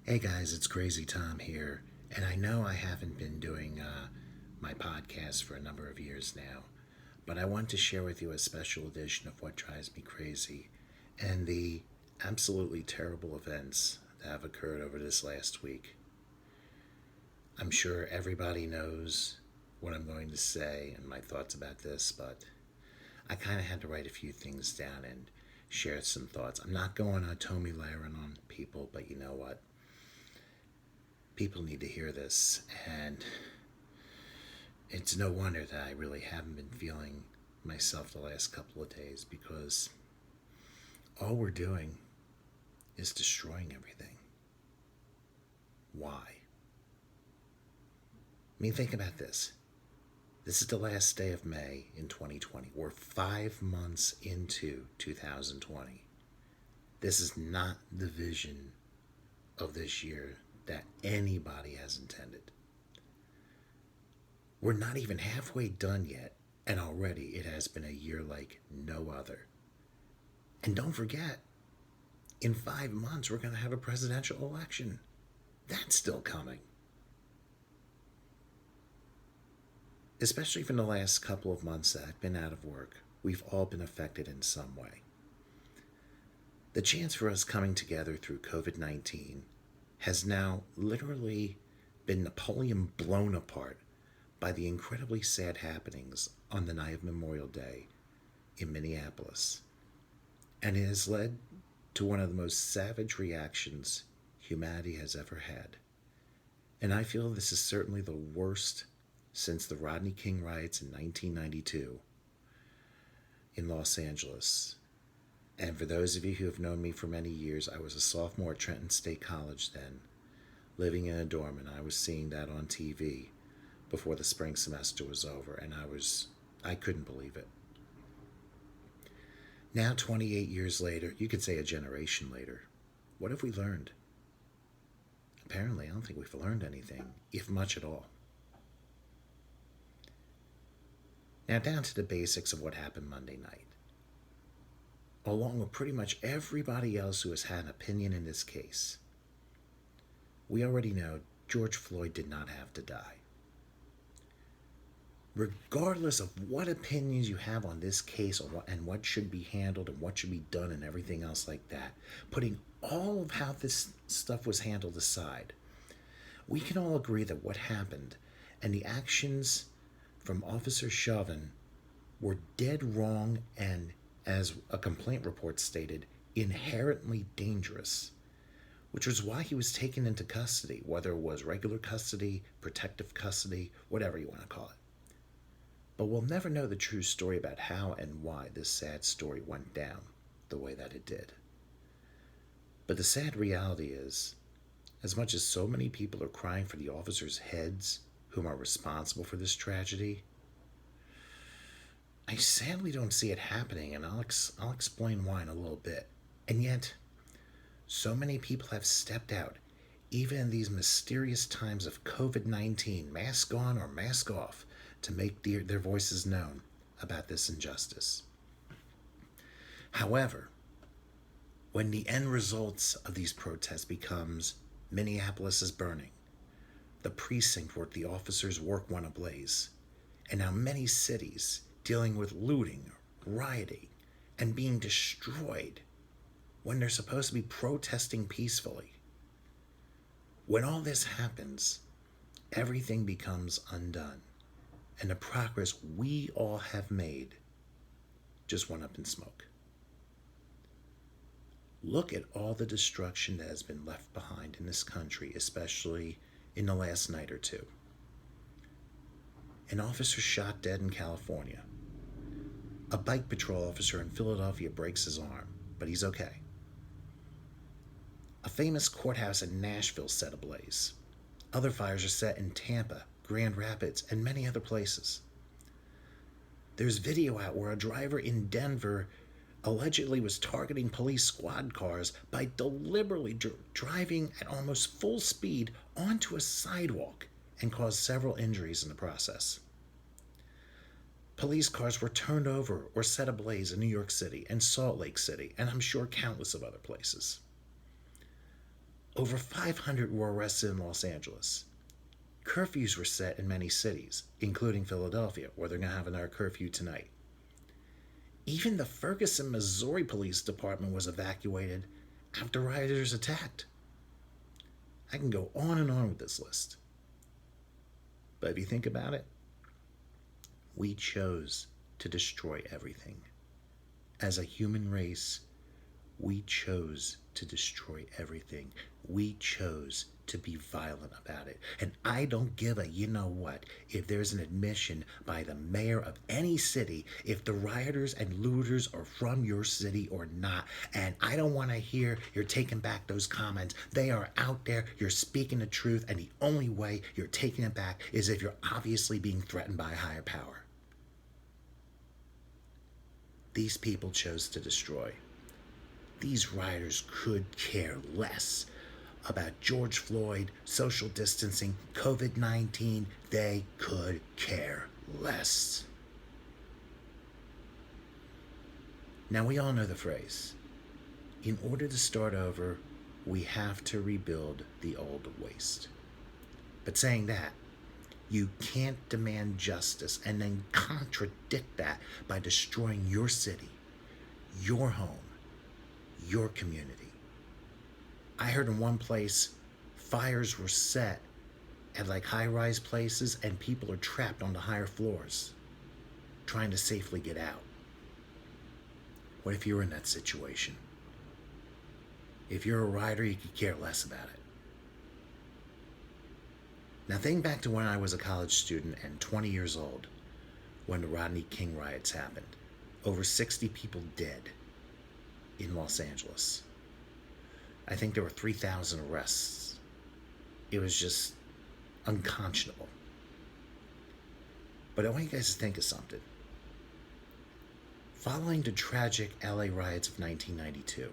Hey guys, it's Crazy Tom here, and I know I haven't been doing my podcast for a number of years now, but I want to share with you a special edition of what drives me crazy and the absolutely terrible events that have occurred over this last week. I'm sure everybody knows what I'm going to say and my thoughts about this, but I kind of had to write a few things down and share some thoughts. I'm not going on Tommy Lahren on people, but you know what? People need to hear this, and it's no wonder that I really haven't been feeling myself the last couple of days because all we're doing is destroying everything. Why? I mean, think about this. This is the last day of May in 2020. We're 5 months into 2020. This is not the vision of this year that anybody has intended. We're not even halfway done yet, and already it has been a year like no other. And don't forget, in 5 months, we're going to have a presidential election. That's still coming. Especially from the last couple of months that I've been out of work, we've all been affected in some way. The chance for us coming together through COVID 19 has now literally been Napoleon blown apart by the incredibly sad happenings on the night of Memorial Day in Minneapolis. And it has led to one of the most savage reactions humanity has ever had. And I feel this is certainly the worst since the Rodney King riots in 1992 in Los Angeles. And for those of you who have known me for many years, I was a sophomore at Trenton State College then, living in a dorm, and I was seeing that on TV before the spring semester was over, and I couldn't believe it. Now, 28 years later, you could say a generation later, what have we learned? Apparently, I don't think we've learned anything, if much at all. Now, down to the basics of what happened Monday night. Along with pretty much everybody else who has had an opinion in this case, we already know George Floyd did not have to die. Regardless of what opinions you have on this case and what should be handled and what should be done and everything else like that, putting all of how this stuff was handled aside, we can all agree that what happened and the actions from Officer Chauvin were dead wrong and, as a complaint report stated, inherently dangerous, which was why he was taken into custody, whether it was regular custody, protective custody, whatever you want to call it. But we'll never know the true story about how and why this sad story went down the way that it did. But the sad reality is, as much as so many people are crying for the officers' heads whom are responsible for this tragedy, I sadly don't see it happening, and I'll explain why in a little bit. And yet, so many people have stepped out, even in these mysterious times of COVID-19, mask on or mask off, to make their voices known about this injustice. However, when the end results of these protests becomes Minneapolis is burning, the precinct where the officers' work went ablaze, and now many cities dealing with looting, rioting, and being destroyed when they're supposed to be protesting peacefully. When all this happens, everything becomes undone, and the progress we all have made just went up in smoke. Look at all the destruction that has been left behind in this country, especially in the last night or two. An officer shot dead in California. A bike patrol officer in Philadelphia breaks his arm, but he's okay. A famous courthouse in Nashville set ablaze. Other fires are set in Tampa, Grand Rapids, and many other places. There's video out where a driver in Denver allegedly was targeting police squad cars by deliberately driving at almost full speed onto a sidewalk and caused several injuries in the process. Police cars were turned over or set ablaze in New York City and Salt Lake City, and I'm sure countless of other places. Over 500 were arrested in Los Angeles. Curfews were set in many cities, including Philadelphia, where they're going to have another curfew tonight. Even the Ferguson, Missouri Police Department was evacuated after rioters attacked. I can go on and on with this list. But if you think about it, we chose to destroy everything. As a human race, we chose to destroy everything. We chose to be violent about it. And I don't give a you know what if there's an admission by the mayor of any city if the rioters and looters are from your city or not. And I don't want to hear you're taking back those comments. They are out there. You're speaking the truth. And the only way you're taking it back is if you're obviously being threatened by a higher power. These people chose to destroy. These rioters could care less about George Floyd, social distancing, COVID-19. They could care less. Now, we all know the phrase, in order to start over, we have to rebuild the old waste. But saying that, you can't demand justice and then contradict that by destroying your city, your home, your community. I heard in one place, fires were set at like high-rise places and people are trapped on the higher floors trying to safely get out. What if you were in that situation? If you're a rioter, you could care less about it. Now think back to when I was a college student and 20 years old when the Rodney King riots happened. Over 60 people dead in Los Angeles. I think there were 3,000 arrests. It was just unconscionable. But I want you guys to think of something. Following the tragic LA riots of 1992,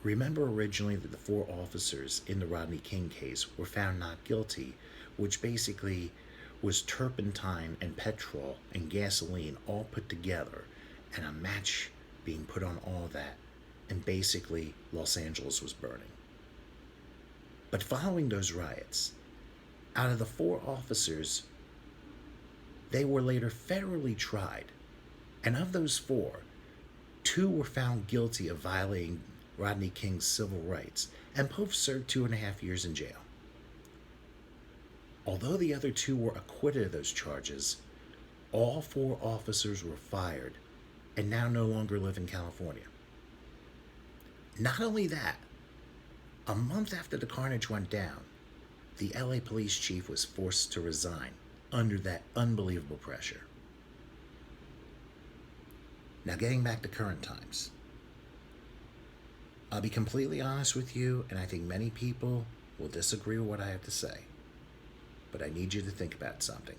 remember originally that the 4 officers in the Rodney King case were found not guilty, which basically was turpentine and petrol and gasoline all put together and a match being put on all that, and basically Los Angeles was burning. But following those riots, out of the 4 officers, they were later federally tried, and of those 4, 2 were found guilty of violating Rodney King's civil rights, and both served 2.5 years in jail. Although the other 2 were acquitted of those charges, all 4 officers were fired and now no longer live in California. Not only that, a month after the carnage went down, the LA police chief was forced to resign under that unbelievable pressure. Now getting back to current times. I'll be completely honest with you, and I think many people will disagree with what I have to say. But I need you to think about something.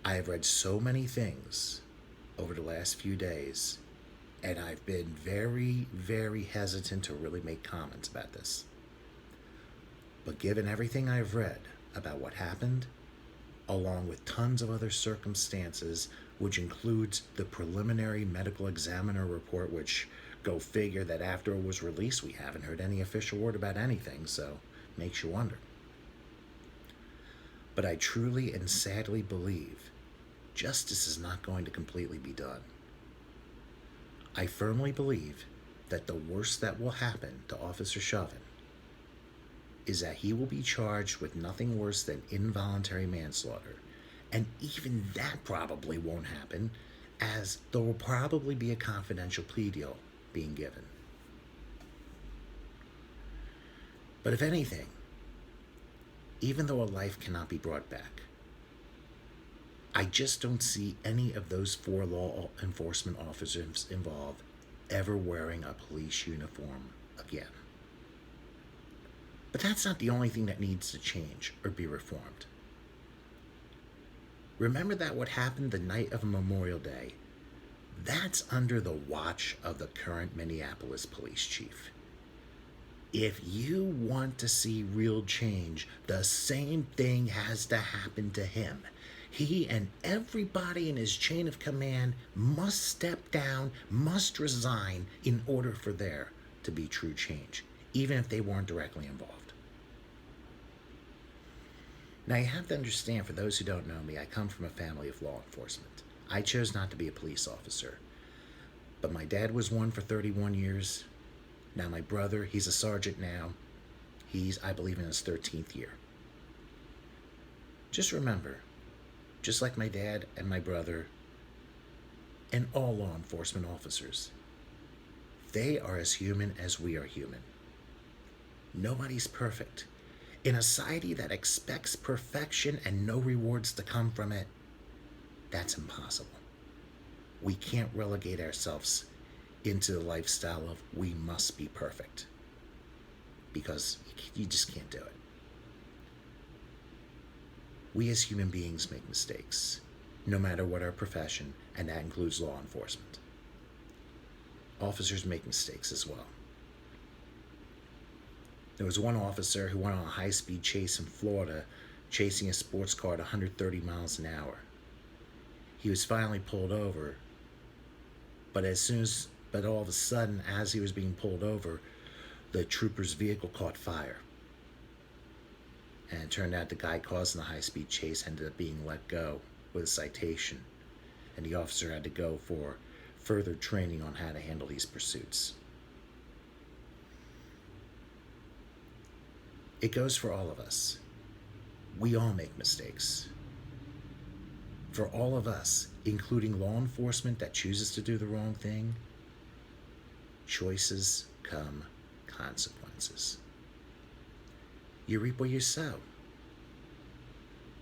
I have read so many things over the last few days, and I've been very, very hesitant to really make comments about this. But given everything I've read about what happened, along with tons of other circumstances, which includes the preliminary medical examiner report, which, go figure, that after it was released, we haven't heard any official word about anything, so makes you wonder. But I truly and sadly believe justice is not going to completely be done. I firmly believe that the worst that will happen to Officer Chauvin is that he will be charged with nothing worse than involuntary manslaughter. And even that probably won't happen, as there will probably be a confidential plea deal being given. But if anything, even though a life cannot be brought back, I just don't see any of those 4 law enforcement officers involved ever wearing a police uniform again. But that's not the only thing that needs to change or be reformed. Remember that what happened the night of Memorial Day, that's under the watch of the current Minneapolis police chief. If you want to see real change, the same thing has to happen to him. He and everybody in his chain of command must step down, must resign in order for there to be true change, even if they weren't directly involved. Now, you have to understand, for those who don't know me, I come from a family of law enforcement. I chose not to be a police officer, but my dad was one for 31 years. Now my brother, he's a sergeant now. He's, I believe, in his 13th year. Just remember, just like my dad and my brother and all law enforcement officers, they are as human as we are human. Nobody's perfect. In a society that expects perfection and no rewards to come from it, that's impossible. We can't relegate ourselves into the lifestyle of we must be perfect, because you just can't do it. We as human beings make mistakes, no matter what our profession, and that includes law enforcement. Officers make mistakes as well. There was one officer who went on a high-speed chase in Florida, chasing a sports car at 130 miles an hour. He was finally pulled over, but all of a sudden, as he was being pulled over, the trooper's vehicle caught fire. And it turned out the guy causing the high-speed chase ended up being let go with a citation, and the officer had to go for further training on how to handle these pursuits. It goes for all of us. We all make mistakes. For all of us, including law enforcement that chooses to do the wrong thing, choices come consequences. You reap what you sow.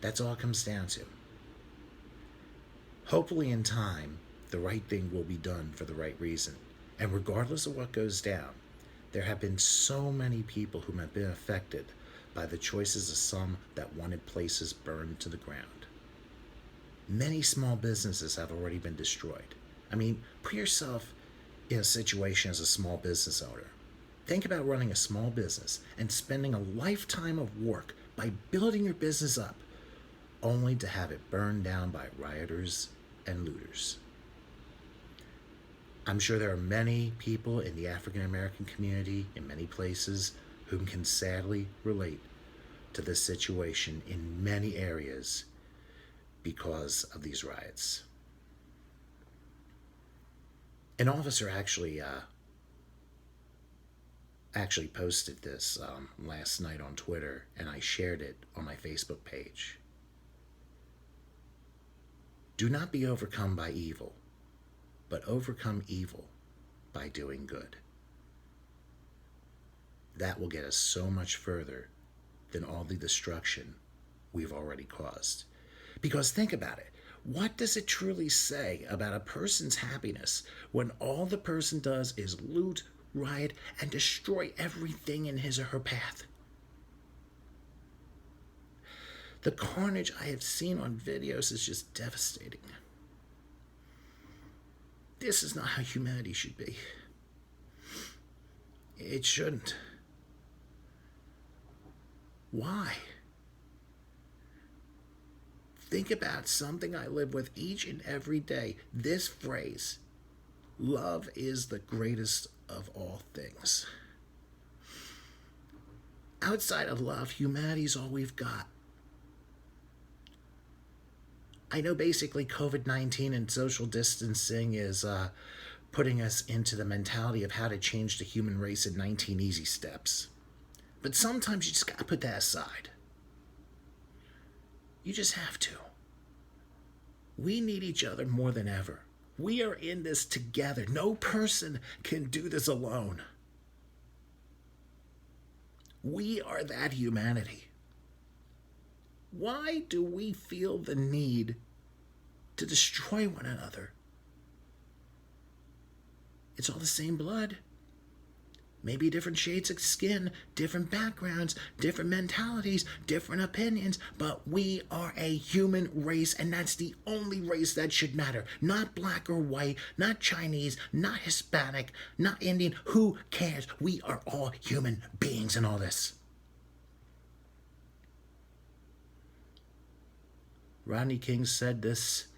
That's all it comes down to. Hopefully in time, the right thing will be done for the right reason. And regardless of what goes down, there have been so many people who have been affected by the choices of some that wanted places burned to the ground. Many small businesses have already been destroyed. I mean, put yourself in a situation as a small business owner. Think about running a small business and spending a lifetime of work by building your business up, only to have it burned down by rioters and looters. I'm sure there are many people in the African American community in many places who can sadly relate to this situation in many areas because of these riots. An officer actually posted this last night on Twitter, and I shared it on my Facebook page. Do not be overcome by evil, but overcome evil by doing good. That will get us so much further than all the destruction we've already caused. Because think about it. What does it truly say about a person's happiness when all the person does is loot, riot, and destroy everything in his or her path? The carnage I have seen on videos is just devastating. This is not how humanity should be. It shouldn't. Why? Think about something I live with each and every day. This phrase, love is the greatest of all things. Outside of love, humanity is all we've got. I know basically COVID-19 and social distancing is putting us into the mentality of how to change the human race in 19 easy steps. But sometimes you just gotta put that aside. You just have to. We need each other more than ever. We are in this together. No person can do this alone. We are that humanity. Why do we feel the need to destroy one another? It's all the same blood. Maybe different shades of skin, different backgrounds, different mentalities, different opinions, but we are a human race, and that's the only race that should matter. Not black or white, not Chinese, not Hispanic, not Indian. Who cares? We are all human beings in all this. Rodney King said this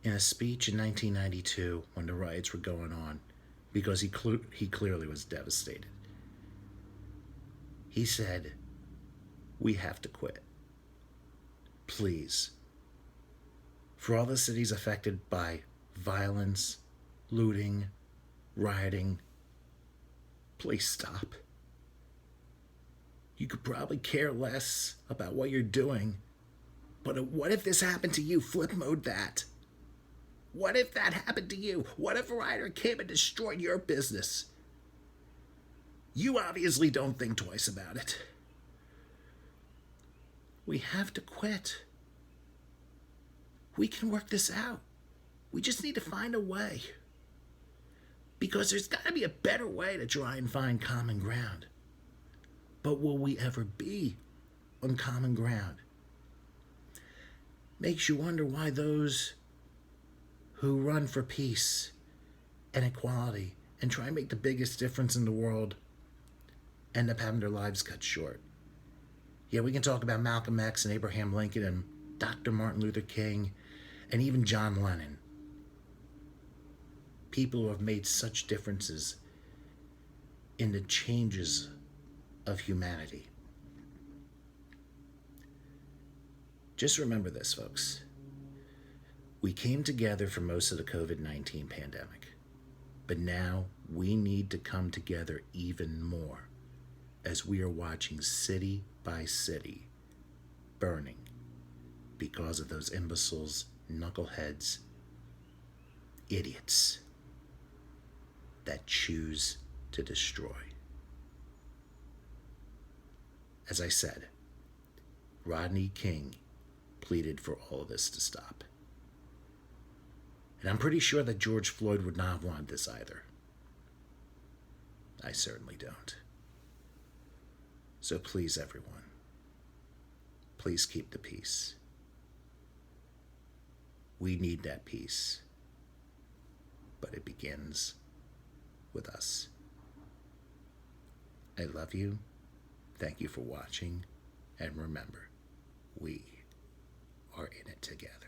in a speech in 1992 when the riots were going on. because he clearly was devastated. He said, "We have to quit. Please. For all the cities affected by violence, looting, rioting, please stop. You could probably care less about what you're doing, but what if this happened to you? Flip mode that. What if that happened to you? What if a rioter came and destroyed your business? You obviously don't think twice about it. We have to quit. We can work this out. We just need to find a way. Because there's got to be a better way to try and find common ground. But will we ever be on common ground? Makes you wonder why those who run for peace and equality and try and make the biggest difference in the world end up having their lives cut short. Yeah, we can talk about Malcolm X and Abraham Lincoln and Dr. Martin Luther King and even John Lennon. People who have made such differences in the changes of humanity. Just remember this, folks. We came together for most of the COVID-19 pandemic, but now we need to come together even more as we are watching city by city burning because of those imbeciles, knuckleheads, idiots that choose to destroy. As I said, Rodney King pleaded for all of this to stop. And I'm pretty sure that George Floyd would not have wanted this either. I certainly don't. So please, everyone, please keep the peace. We need that peace, but it begins with us. I love you. Thank you for watching. And remember, we are in it together.